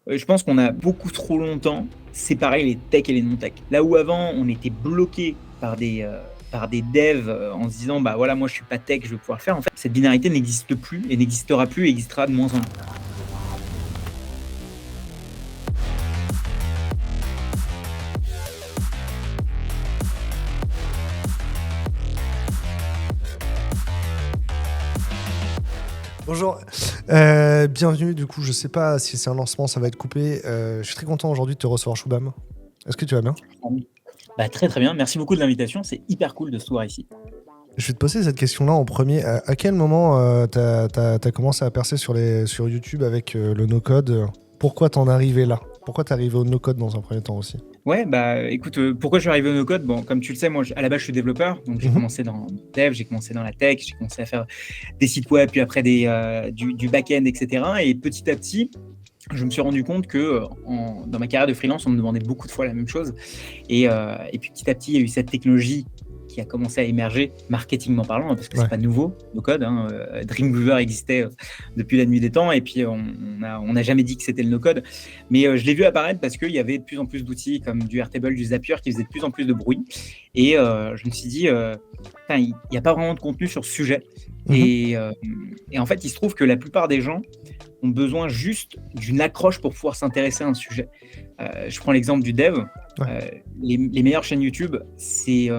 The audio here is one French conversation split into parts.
Je pense qu'on a beaucoup trop longtemps séparé les tech et les non-tech. Là où avant, on était bloqué par des devs, en se disant: «Bah, voilà, moi je suis pas tech, je vais pouvoir le faire». En fait, cette binarité n'existe plus et n'existera plus et existera de moins en moins. Bonjour, bienvenue. Du coup, je sais pas si c'est un lancement, ça va être coupé. Je suis très content aujourd'hui de te recevoir, Shubham. Est-ce que tu vas bien? Bah, très, très bien. Merci beaucoup de l'invitation. C'est hyper cool de se voir ici. Je vais te poser cette question-là en premier. À quel moment t'as commencé à percer sur YouTube avec le no-code? Pourquoi t'en es arrivé là? Pourquoi t'es arrivé au no-code dans un premier temps aussi? Ouais, bah, écoute, pourquoi je suis arrivé au no-code? Bon, comme tu le sais, moi, à la base, je suis développeur, donc j'ai Mhm. commencé dans le dev, j'ai commencé dans la tech, j'ai commencé à faire des sites web, puis après du back-end, etc. Et petit à petit, je me suis rendu compte que dans ma carrière de freelance, on me demandait beaucoup de fois la même chose. Et puis petit à petit, il y a eu cette technologie qui a commencé à émerger, marketingment parlant, hein, parce que c'est Ouais. pas nouveau, le code. Dreamweaver existait depuis la nuit des temps, et puis on n'a jamais dit que c'était le no-code. Mais je l'ai vu apparaître parce qu'il y avait de plus en plus d'outils comme du Airtable, du Zapier, qui faisaient de plus en plus de bruit. Et je me suis dit, putain, il n'y a pas vraiment de contenu sur ce sujet. Mhm. Et en fait, il se trouve que la plupart des gens ont besoin juste d'une accroche pour pouvoir s'intéresser à un sujet. Je prends l'exemple du dev. Ouais. Les meilleures chaînes YouTube, c'est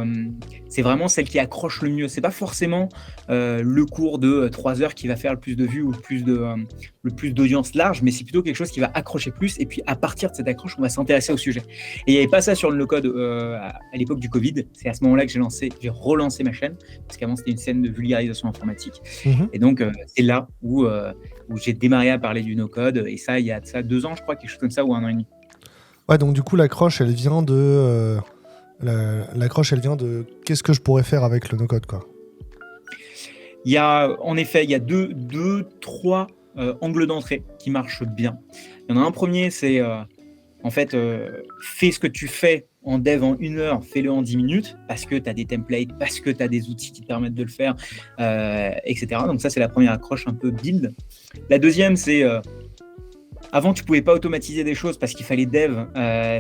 vraiment celle qui accroche le mieux. C'est pas forcément le cours de 3 heures qui va faire le plus de vues ou le plus d'audience large, mais c'est plutôt quelque chose qui va accrocher plus. Et puis à partir de cette accroche, on va s'intéresser au sujet. Et il n'y avait pas ça sur le no-code à l'époque du Covid. C'est à ce moment-là que j'ai relancé ma chaîne, parce qu'avant c'était une scène de vulgarisation informatique. Mhm. Et donc c'est là où j'ai démarré à parler du no-code. Et ça, il y a de ça 2 ans, je crois, quelque chose comme ça, ou 1 an et demi. Ouais, donc du coup, l'accroche, elle vient de... l'accroche, elle vient de qu'est-ce que je pourrais faire avec le no-code, quoi. En effet, il y a trois angles d'entrée qui marchent bien. Il y en a un premier, c'est en fait, fais ce que tu fais en dev en 1 heure, fais-le en 10 minutes, parce que tu as des templates, parce que tu as des outils qui te permettent de le faire, etc. Donc ça, c'est la première accroche un peu build. La deuxième, c'est avant, tu pouvais pas automatiser des choses parce qu'il fallait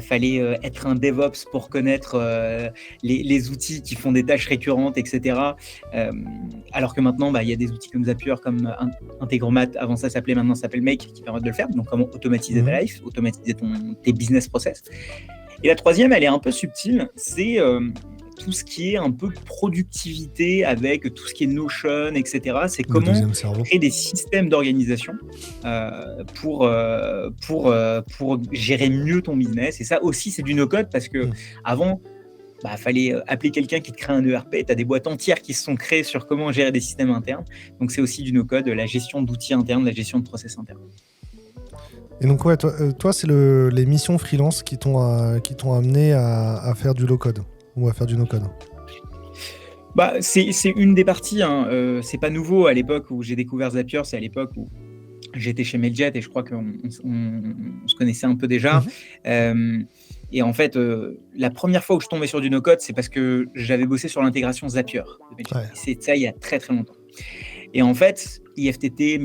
fallait être un DevOps pour connaître les outils qui font des tâches récurrentes, etc. Euh, alors que maintenant, il y a des outils comme Zapier, comme Integromat, avant ça s'appelait, maintenant ça s'appelle Make, qui permettent de le faire. Donc comment automatiser ta Mhm. life, automatiser tes business process. Et la troisième, elle est un peu subtile, c'est tout ce qui est un peu productivité avec tout ce qui est Notion, etc. C'est Le comment deuxième cerveau. créer des systèmes d'organisation pour gérer mieux ton business. Et ça aussi, c'est du no-code parce que Mhm. avant, fallait appeler quelqu'un qui te crée un ERP. Tu as des boîtes entières qui se sont créées sur comment gérer des systèmes internes. Donc c'est aussi du no-code, la gestion d'outils internes, la gestion de process internes. Et donc, ouais, toi c'est les missions freelance qui t'ont amené à faire du low-code ou à faire du no-code. C'est une des parties, hein. C'est pas nouveau. À l'époque où j'ai découvert Zapier, c'est à l'époque où j'étais chez Mailjet et je crois qu'on se connaissait un peu déjà. Mhm. Et en fait, la première fois où je tombais sur du no-code, c'est parce que j'avais bossé sur l'intégration Zapier de Mailjet. Ouais. Et c'est ça il y a très très longtemps. Et en fait, IFTT,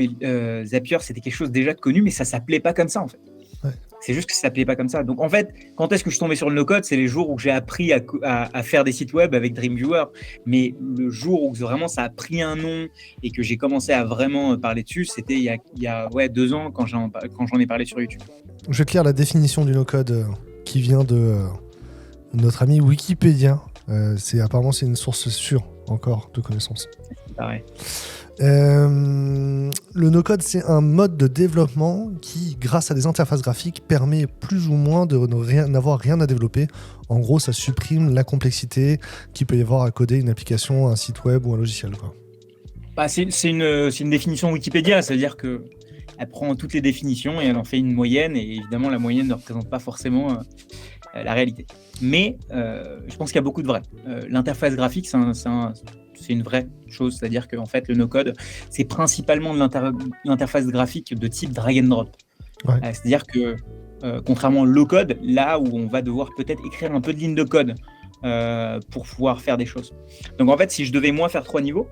Zapier, c'était quelque chose déjà de connu, mais ça s'appelait pas comme ça en fait. Ouais. C'est juste que ça s'appelait pas comme ça. Donc en fait, quand est-ce que je suis tombé sur le no-code? C'est les jours où j'ai appris à faire des sites web avec Dreamweaver. Mais le jour où vraiment ça a pris un nom et que j'ai commencé à vraiment parler dessus, c'était il y a 2 ans quand j'en ai parlé sur YouTube. Je vais te lire la définition du no-code qui vient de notre ami Wikipédia. Apparemment, c'est une source sûre encore de connaissances. Pareil. Le no-code, c'est un mode de développement qui, grâce à des interfaces graphiques, permet plus ou moins n'avoir rien à développer. En gros, ça supprime la complexité qu'il peut y avoir à coder une application, un site web ou un logiciel, quoi. C'est une définition Wikipédia, c'est-à-dire que elle prend toutes les définitions et elle en fait une moyenne. Et évidemment, la moyenne ne représente pas forcément la réalité. Mais je pense qu'il y a beaucoup de vrai. L'interface graphique, c'est une vraie chose, c'est-à-dire qu'en fait, le no-code, c'est principalement de l'interface graphique de type drag and drop. Ouais. C'est-à-dire que contrairement au low-code, là où on va devoir peut-être écrire un peu de lignes de code pour pouvoir faire des choses. Donc en fait, si je devais moi faire 3 niveaux,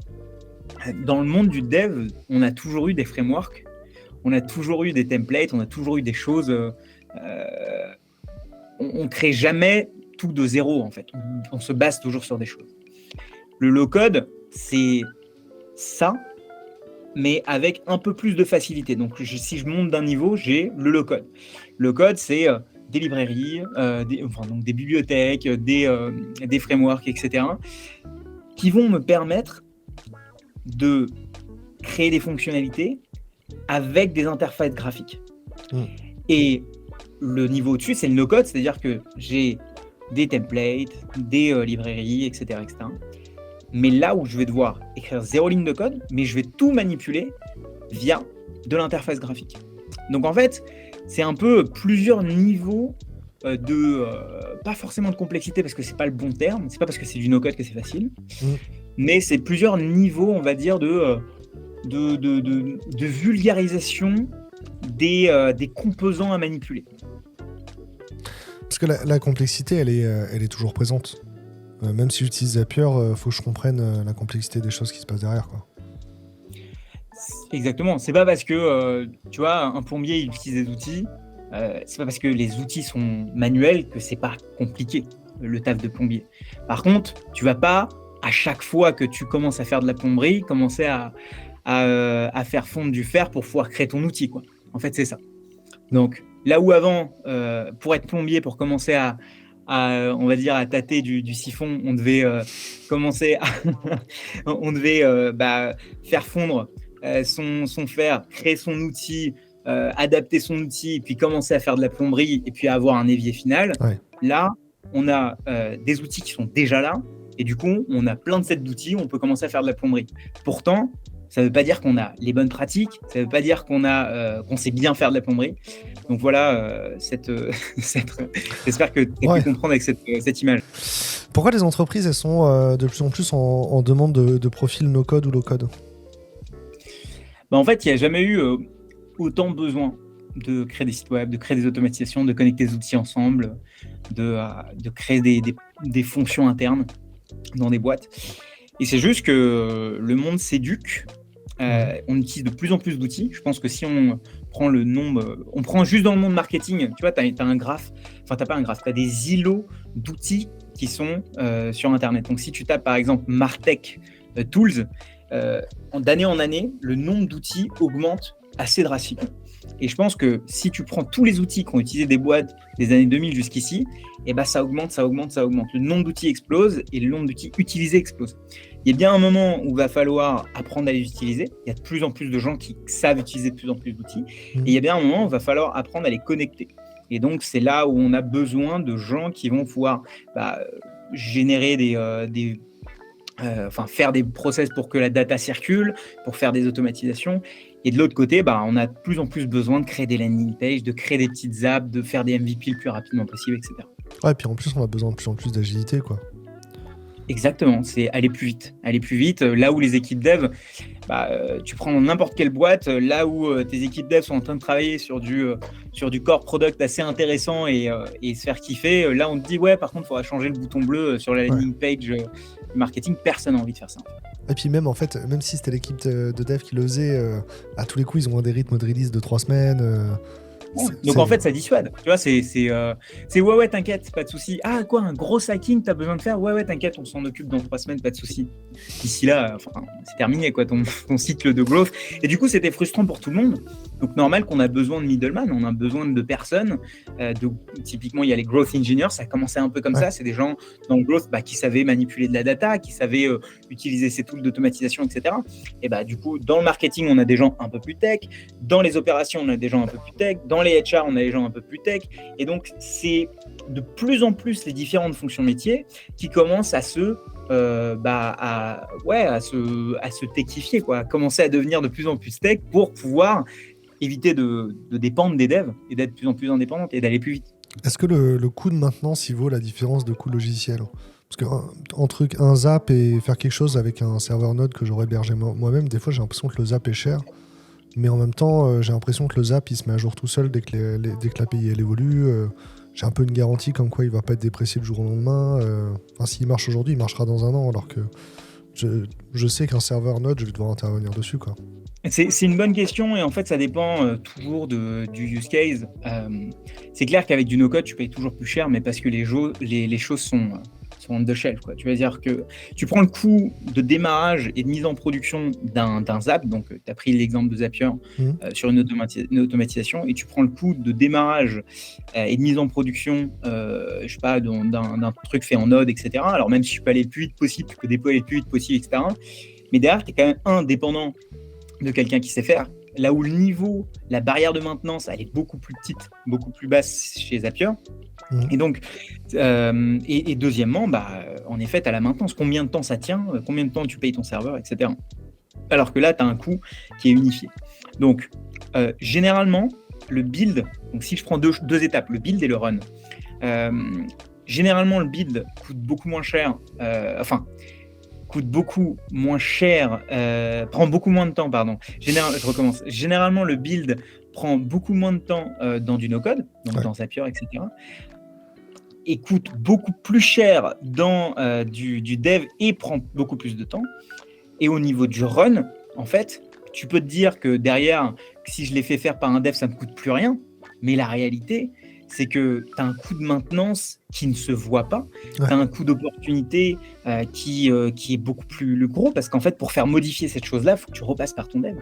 dans le monde du dev, on a toujours eu des frameworks on a toujours eu des templates, on a toujours eu des choses. On crée jamais tout de zéro, en fait. On se base toujours sur des choses. Le low-code, c'est ça, mais avec un peu plus de facilité. Donc, si je monte d'un niveau, j'ai le low-code. Le code, c'est des librairies, donc des bibliothèques, des frameworks, etc., qui vont me permettre de créer des fonctionnalités avec des interfaces graphiques. Et le niveau au-dessus, c'est le no-code, c'est-à-dire que j'ai des templates, des librairies, etc., etc. Mais là où je vais devoir écrire 0 ligne de code, mais je vais tout manipuler via de l'interface graphique. Donc en fait, c'est un peu plusieurs niveaux pas forcément de complexité parce que c'est pas le bon terme, c'est pas parce que c'est du no-code que c'est facile, mais c'est plusieurs niveaux, on va dire, de vulgarisation des composants à manipuler. Parce que la complexité, elle est toujours présente. Même si j'utilise Zapier, faut que je comprenne la complexité des choses qui se passent derrière, quoi. Exactement. C'est pas parce que, tu vois, un plombier il utilise des outils, c'est pas parce que les outils sont manuels que c'est pas compliqué, le taf de plombier. Par contre, tu vas pas, à chaque fois que tu commences à faire de la plomberie, commencer à faire fondre du fer pour pouvoir créer ton outil, quoi. En fait, c'est ça. Donc, là où avant, pour être plombier, pour commencer on va dire, à tâter du siphon, on devait commencer on devait faire fondre son fer, créer son outil, adapter son outil, puis commencer à faire de la plomberie et puis avoir un évier final. Ouais. Là, on a des outils qui sont déjà là et du coup, on a plein de sets d'outils, on peut commencer à faire de la plomberie. Pourtant, ça ne veut pas dire qu'on a les bonnes pratiques, ça ne veut pas dire qu'on sait bien faire de la plomberie. Donc voilà, j'espère que tu as pu comprendre avec cette image. Pourquoi les entreprises elles sont de plus en plus en demande de profils no-code ou low-code ? En fait, il n'y a jamais eu autant besoin de créer des sites web, de créer des automatisations, de connecter des outils ensemble, de créer des fonctions internes dans des boîtes. Et c'est juste que le monde s'éduque. On utilise de plus en plus d'outils. Je pense que si on prend le nombre, on prend juste dans le monde marketing, tu vois, tu as un graphe, enfin, tu n'as pas un graphe, tu as des îlots d'outils qui sont sur Internet. Donc, si tu tapes par exemple Martech Tools, d'année en année, le nombre d'outils augmente assez drastiquement. Et je pense que si tu prends tous les outils qu'ont utilisé des boîtes des années 2000 jusqu'ici, et ça augmente. Le nombre d'outils explose et le nombre d'outils utilisés explose. Il y a bien un moment où il va falloir apprendre à les utiliser. Il y a de plus en plus de gens qui savent utiliser de plus en plus d'outils. Et il y a bien un moment où il va falloir apprendre à les connecter. Et donc, c'est là où on a besoin de gens qui vont pouvoir générer faire des process pour que la data circule, pour faire des automatisations. Et de l'autre côté, on a de plus en plus besoin de créer des landing pages, de créer des petites apps, de faire des MVP le plus rapidement possible, etc. Ouais, et puis en plus, on a besoin de plus en plus d'agilité, quoi. Exactement, c'est aller plus vite. Là où les équipes dev, tu prends n'importe quelle boîte, là où tes équipes dev sont en train de travailler sur du core product assez intéressant et se faire kiffer, là on te dit ouais, par contre il faudra changer le bouton bleu sur la landing page marketing, personne n'a envie de faire ça. Et puis même si c'était l'équipe de dev qui le faisait, à tous les coups ils ont des rythmes de release de 3 semaines. Donc en fait ça dissuade, tu vois, c'est ouais t'inquiète, pas de souci. Ah quoi, un gros hacking t'as besoin de faire, ouais t'inquiète, on s'en occupe dans 3 semaines, pas de souci. D'ici là, c'est terminé quoi, ton cycle de growth. Et du coup c'était frustrant pour tout le monde. Donc normal qu'on a besoin de middleman, on a besoin de personnes. Typiquement il y a les growth engineers, ça a commencé un peu comme ça, c'est des gens dans le growth qui savaient manipuler de la data, qui savaient utiliser ces tools d'automatisation, etc. Et du coup dans le marketing on a des gens un peu plus tech, dans les opérations on a des gens un peu plus tech, dans les HR, on a des gens un peu plus tech. Et donc, c'est de plus en plus les différentes fonctions métiers qui commencent à se techifier, quoi, à commencer à devenir de plus en plus tech pour pouvoir éviter de dépendre des devs et d'être de plus en plus indépendante et d'aller plus vite. Est-ce que le coût de maintenance, il vaut la différence de coût logiciel ? Parce que un Zap et faire quelque chose avec un serveur Node que j'aurais hébergé moi-même, des fois, j'ai l'impression que le Zap est cher. Mais en même temps, j'ai l'impression que le Zap, il se met à jour tout seul dès que l'API elle évolue. J'ai un peu une garantie comme quoi il va pas être déprécié le jour au lendemain. S'il marche aujourd'hui, il marchera dans un an, alors que je sais qu'un serveur Node, je vais devoir intervenir dessus, quoi. C'est une bonne question et en fait ça dépend toujours du use case. C'est clair qu'avec du no-code tu payes toujours plus cher, mais parce que les choses sont on the shelf, quoi. Tu vas dire que tu prends le coût de démarrage et de mise en production d'un Zap, donc tu as pris l'exemple de Zapier sur une automatisation, et tu prends le coût de démarrage et de mise en production, je sais pas, d'un truc fait en Node, etc. Alors même si tu peux aller le plus vite possible, tu peux déployer le plus vite possible, etc. Mais derrière, tu es quand même dépendant de quelqu'un qui sait faire, là où le niveau, la barrière de maintenance, elle est beaucoup plus petite, beaucoup plus basse chez Zapier. Et donc, et deuxièmement, en effet, tu as la maintenance. Combien de temps ça tient, combien de temps tu payes ton serveur, etc. Alors que là, tu as un coût qui est unifié. Donc, généralement, le build, donc si je prends deux étapes, le build et le run, généralement, le build coûte beaucoup moins cher, prend beaucoup moins de temps, pardon. Je recommence. Généralement, le build prend beaucoup moins de temps dans du no-code, donc dans Zapier, etc. Et coûte beaucoup plus cher dans du dev et prend beaucoup plus de temps. Et au niveau du run, en fait, tu peux te dire que derrière, si je l'ai fait faire par un dev, ça ne me coûte plus rien. Mais la réalité, c'est que tu as un coût de maintenance qui ne se voit pas. Tu as un coût d'opportunité qui est beaucoup plus gros, parce qu'en fait, pour faire modifier cette chose-là, il faut que tu repasses par ton dev.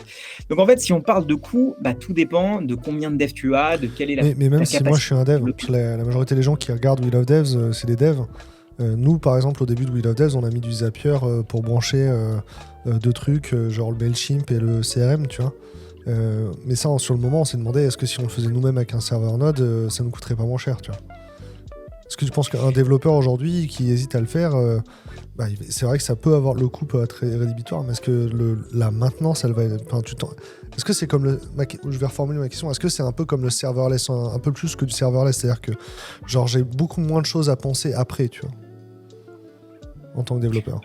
Donc en fait, si on parle de coût, tout dépend de combien de devs tu as, de quelle est mais même si moi je suis un dev, la majorité des gens qui regardent We Love Devs, c'est des devs. Nous, par exemple, au début de We Love Devs, on a mis du Zapier pour brancher deux trucs, genre le MailChimp et le CRM, tu vois. Mais ça, sur le moment, on s'est demandé, est-ce que si on le faisait nous-mêmes avec un serveur Node, ça nous coûterait pas moins cher, tu vois. Est-ce que tu penses qu'un développeur aujourd'hui qui hésite à le faire, c'est vrai que ça peut avoir, le coût peut être rédhibitoire, mais est-ce que la maintenance, elle va être, est-ce que c'est comme je vais reformuler ma question, est-ce que c'est un peu comme le serverless, un peu plus que du serverless, c'est-à-dire que genre j'ai beaucoup moins de choses à penser après, tu vois, en tant que développeur?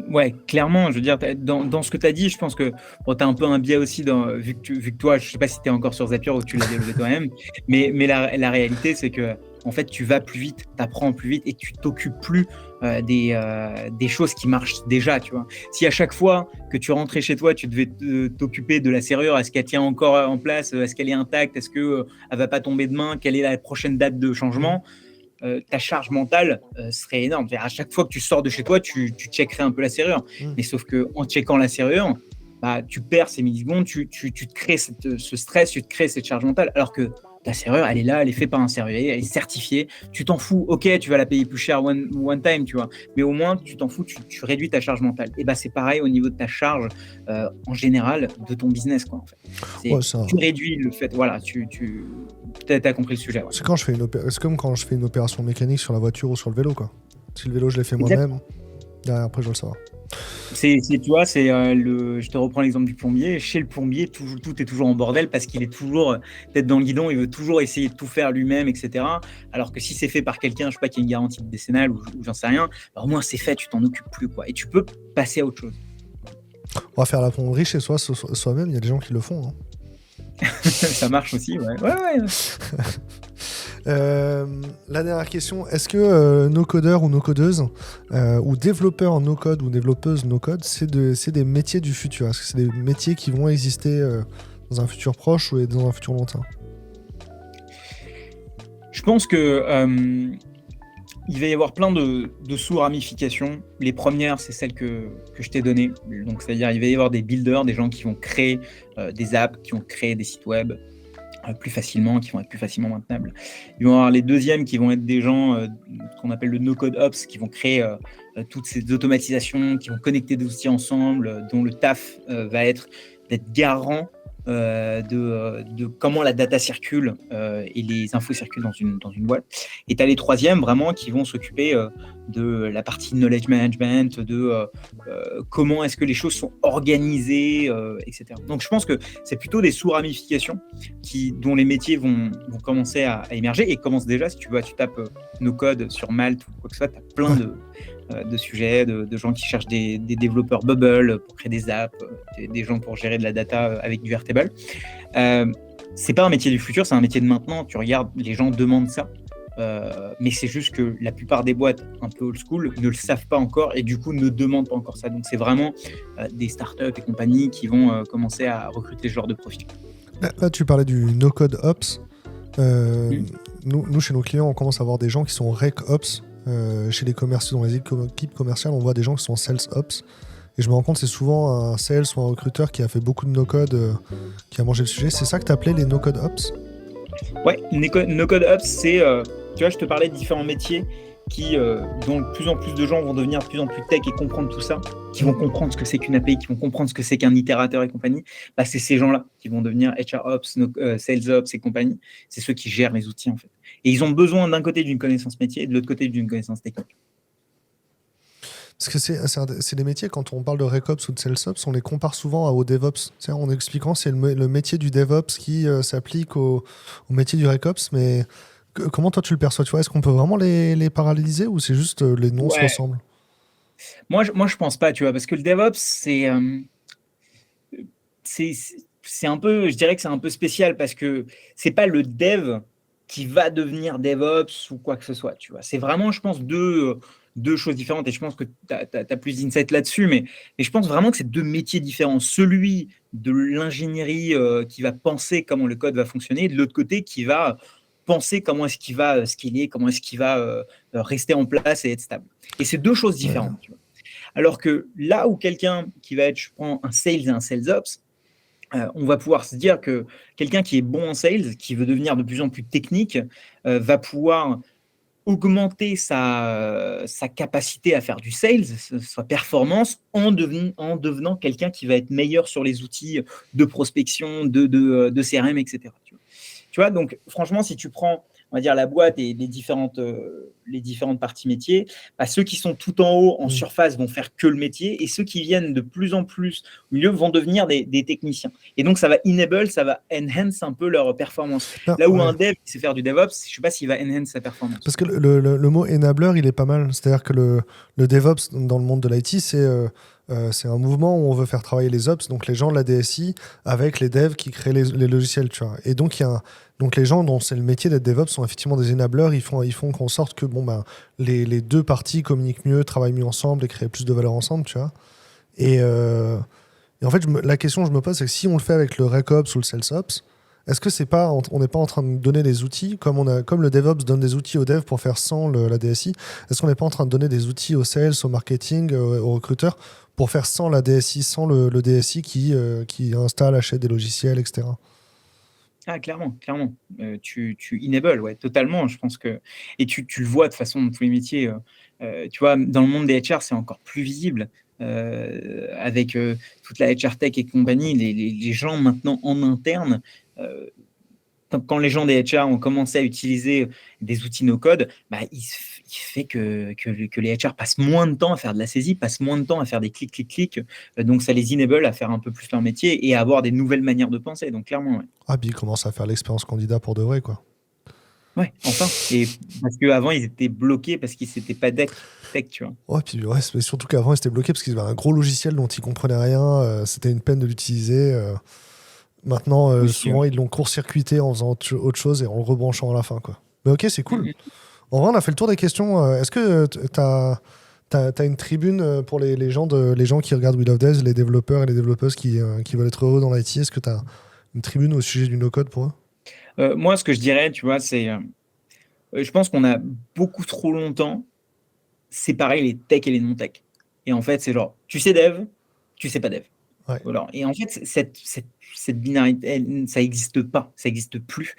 Ouais, clairement, je veux dire, dans ce que tu as dit, je pense que tu as un peu un biais aussi, vu que toi, je sais pas si tu es encore sur Zapier ou tu l'as développé toi-même, mais la réalité, c'est que en fait, tu vas plus vite, tu apprends plus vite et tu t'occupes plus des choses qui marchent déjà, tu vois. Si à chaque fois que tu rentrais chez toi, tu devais t'occuper de la serrure, est-ce qu'elle tient encore en place, est-ce qu'elle est intacte, est-ce qu'elle va pas tomber demain, quelle est la prochaine date de changement, ta charge mentale serait énorme. À chaque fois que tu sors de chez toi, tu checkerais un peu la serrure. Mais sauf qu'en checkant la serrure, tu perds ces millisecondes, tu te crées ce stress, tu te crées cette charge mentale, alors que ta serrure, elle est là, elle est faite par un serrurier, elle est certifiée, tu t'en fous, ok, tu vas la payer plus cher one time, tu vois, mais au moins tu t'en fous, tu réduis ta charge mentale. Et c'est pareil au niveau de ta charge en général de ton business, quoi, en fait. Tu réduis le fait, voilà, tu as compris le sujet. Ouais. C'est comme quand je fais une opération mécanique sur la voiture ou sur le vélo, quoi. Si le vélo je l'ai fait moi-même, après je dois le savoir. Tu vois, je te reprends l'exemple du plombier. Chez le plombier, tout est toujours en bordel parce qu'il est toujours tête dans le guidon, il veut toujours essayer de tout faire lui-même, etc. Alors que si c'est fait par quelqu'un, je sais pas, qui a une garantie décennale ou j'en sais rien, au moins c'est fait, tu t'en occupes plus, quoi. Et tu peux passer à autre chose. On va faire la plomberie chez soi-même, il y a des gens qui le font. Ça marche aussi, ouais. La dernière question, est-ce que nos codeurs ou nos codeuses ou développeurs no code ou développeuses no code, c'est des métiers du futur? Est-ce que c'est des métiers qui vont exister dans un futur proche ou dans un futur lointain? Je pense que il va y avoir plein de sous-ramifications. Les premières, c'est celles que je t'ai données. Donc, c'est-à-dire, il va y avoir des builders, des gens qui vont créer des apps, qui vont créer des sites web plus facilement, qui vont être plus facilement maintenables. Ils vont avoir les deuxièmes qui vont être des gens qu'on appelle le no-code ops, qui vont créer toutes ces automatisations, qui vont connecter des outils ensemble, dont le taf va être d'être garant de comment la data circule et les infos circulent dans une boîte. Et tu as les troisièmes vraiment qui vont s'occuper de la partie knowledge management, de comment est-ce que les choses sont organisées, etc. Donc je pense que c'est plutôt des sous-ramifications dont les métiers vont commencer à émerger et commencent déjà. Si tu tapes no code sur Malte ou quoi que ce soit, tu as plein de sujets, de gens qui cherchent des développeurs Bubble pour créer des apps, des gens pour gérer de la data avec du Airtable. C'est pas un métier du futur, c'est un métier de maintenant. Tu regardes, les gens demandent ça. Mais c'est juste que la plupart des boîtes un peu old school ne le savent pas encore et du coup ne demandent pas encore ça. Donc c'est vraiment des startups et compagnies qui vont commencer à recruter ce genre de profil. Là, tu parlais du no-code ops. Mm. Nous, chez nos clients, on commence à avoir des gens qui sont rec ops. Chez les commerciaux, dans les équipes commerciales, on voit des gens qui sont sales ops. Et je me rends compte, c'est souvent un sales ou un recruteur qui a fait beaucoup de no-code, qui a mangé le sujet. C'est ça que tu appelais les no-code ops? Ouais, no-code ops, c'est, tu vois, je te parlais de différents métiers dont de plus en plus de gens vont devenir de plus en plus tech et comprendre tout ça, qui vont comprendre ce que c'est qu'une API, qui vont comprendre ce que c'est qu'un itérateur et compagnie. Bah, c'est ces gens-là qui vont devenir HR ops, sales ops et compagnie. C'est ceux qui gèrent les outils en fait. Et ils ont besoin d'un côté d'une connaissance métier et de l'autre côté d'une connaissance technique. Parce que c'est des métiers, quand on parle de RecOps ou de SalesOps, on les compare souvent au DevOps. C'est-à-dire, en expliquant, c'est le métier du DevOps qui s'applique au métier du RecOps. Mais comment toi tu le perçois? Tu vois, est-ce qu'on peut vraiment les paralléliser ou c'est juste les noms se Ouais, ressemblent? moi je pense pas, tu vois, parce que le DevOps, c'est c'est un peu, je dirais que c'est un peu spécial parce que c'est pas le dev qui va devenir DevOps ou quoi que ce soit, tu vois. C'est vraiment, je pense, deux choses différentes et je pense que tu as plus d'insight là-dessus, mais je pense vraiment que c'est deux métiers différents. Celui de l'ingénierie qui va penser comment le code va fonctionner et de l'autre côté qui va penser comment est-ce qu'il va scaler, comment est-ce qu'il va rester en place et être stable. Et c'est deux choses Ouais. différentes, tu vois. Alors que là où quelqu'un qui va être, je prends un sales et un sales ops, on va pouvoir se dire que quelqu'un qui est bon en sales, qui veut devenir de plus en plus technique, va pouvoir augmenter sa capacité à faire du sales, sa performance, en devenant quelqu'un qui va être meilleur sur les outils de prospection, de CRM, etc. Tu vois, donc franchement, si tu prends, on va dire, la boîte et les différentes parties métiers, bah, ceux qui sont tout en haut, en surface, vont faire que le métier, et ceux qui viennent de plus en plus au milieu vont devenir des techniciens. Et donc, ça va enable, ça va enhance un peu leur performance. Non, Là où ouais. un dev qui sait faire du DevOps, je ne sais pas s'il va enhance sa performance. Parce que le mot enabler, il est pas mal. C'est-à-dire que le DevOps dans le monde de l'IT, c'est un mouvement où on veut faire travailler les ops, donc les gens de la DSI, avec les devs qui créent les logiciels. Tu vois. Et donc, donc les gens dont c'est le métier d'être DevOps sont effectivement des enablers. Ils font qu'en sorte que les deux parties communiquent mieux, travaillent mieux ensemble et créent plus de valeur ensemble. Tu vois. Et en fait, la question que je me pose, c'est que si on le fait avec le RecOps ou le SalesOps, est-ce que on n'est pas en train de donner des outils, comme le DevOps donne des outils aux devs pour faire sans la DSI, est-ce qu'on n'est pas en train de donner des outils aux sales, au marketing, aux recruteurs pour faire sans la DSI, sans le DSI qui installe, achète des logiciels, etc. Ah, clairement. Tu enable, ouais, totalement. Je pense que. Et tu le vois de toute façon dans tous les métiers. Tu vois, dans le monde des HR, c'est encore plus visible. Avec toute la HR tech et compagnie, les gens maintenant en interne, quand les gens des HR ont commencé à utiliser des outils no-code, bah, il fait que les HR passent moins de temps à faire de la saisie, passent moins de temps à faire des clics. Donc, ça les enable à faire un peu plus leur métier et à avoir des nouvelles manières de penser. Donc, clairement, ouais. Ah, puis ils commencent à faire l'expérience candidat pour de vrai, quoi. Ouais, enfin. Et parce qu'avant, ils étaient bloqués parce qu'ils n'étaient pas tech, tu vois. Ouais, puis ouais, mais surtout qu'avant, ils étaient bloqués parce qu'ils avaient un gros logiciel dont ils comprenaient rien. C'était une peine de l'utiliser. Maintenant, Aussi, souvent, ouais. ils l'ont court-circuité en faisant autre chose et en le rebranchant à la fin, quoi. Mais ok, c'est cool. Mhm. En vrai, on a fait le tour des questions. Est-ce que t'as une tribune pour les gens qui regardent We Love Devs, les développeurs et les développeuses qui veulent être heureux dans l'IT? Est-ce que tu as une tribune au sujet du no-code pour eux? Moi, ce que je dirais, tu vois, c'est. Je pense qu'on a beaucoup trop longtemps séparé les tech et les non-tech. Et en fait, c'est genre, tu sais dev, tu sais pas dev. Ouais. Voilà. Et en fait, cette binarité, ça n'existe pas, ça n'existe plus.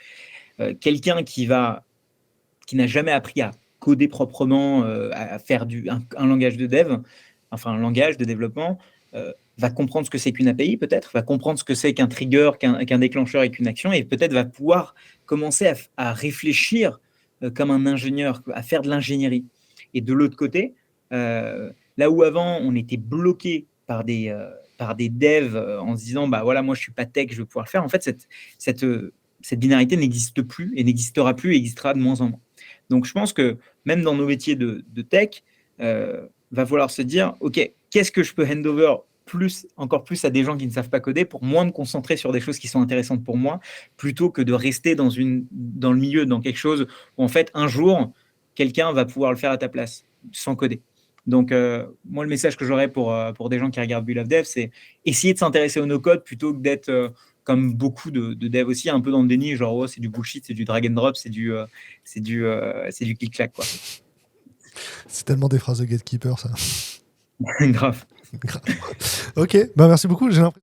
Quelqu'un qui n'a jamais appris à coder proprement, à faire un langage de dev, enfin un langage de développement, va comprendre ce que c'est qu'une API peut-être, va comprendre ce que c'est qu'un trigger, qu'un déclencheur et qu'une action, et peut-être va pouvoir commencer à réfléchir comme un ingénieur, à faire de l'ingénierie. Et de l'autre côté, là où avant on était bloqué par des devs en se disant bah voilà, moi je suis pas tech, je vais pouvoir le faire. En fait, cette binarité n'existe plus et n'existera plus et existera de moins en moins. Donc je pense que même dans nos métiers de tech, va falloir se dire ok, qu'est-ce que je peux hand over encore plus à des gens qui ne savent pas coder pour moins me concentrer sur des choses qui sont intéressantes pour moi, plutôt que de rester dans le milieu, dans quelque chose où en fait un jour quelqu'un va pouvoir le faire à ta place sans coder. Donc moi le message que j'aurais pour des gens qui regardent We Love Dev, c'est essayer de s'intéresser au no-code plutôt que d'être comme beaucoup de devs aussi, un peu dans le déni, genre oh, c'est du bullshit, c'est du drag and drop, c'est du clic-clac, quoi. C'est tellement des phrases de gatekeeper, ça. Grave. Grave. Ok, bah merci beaucoup. J'ai l'impression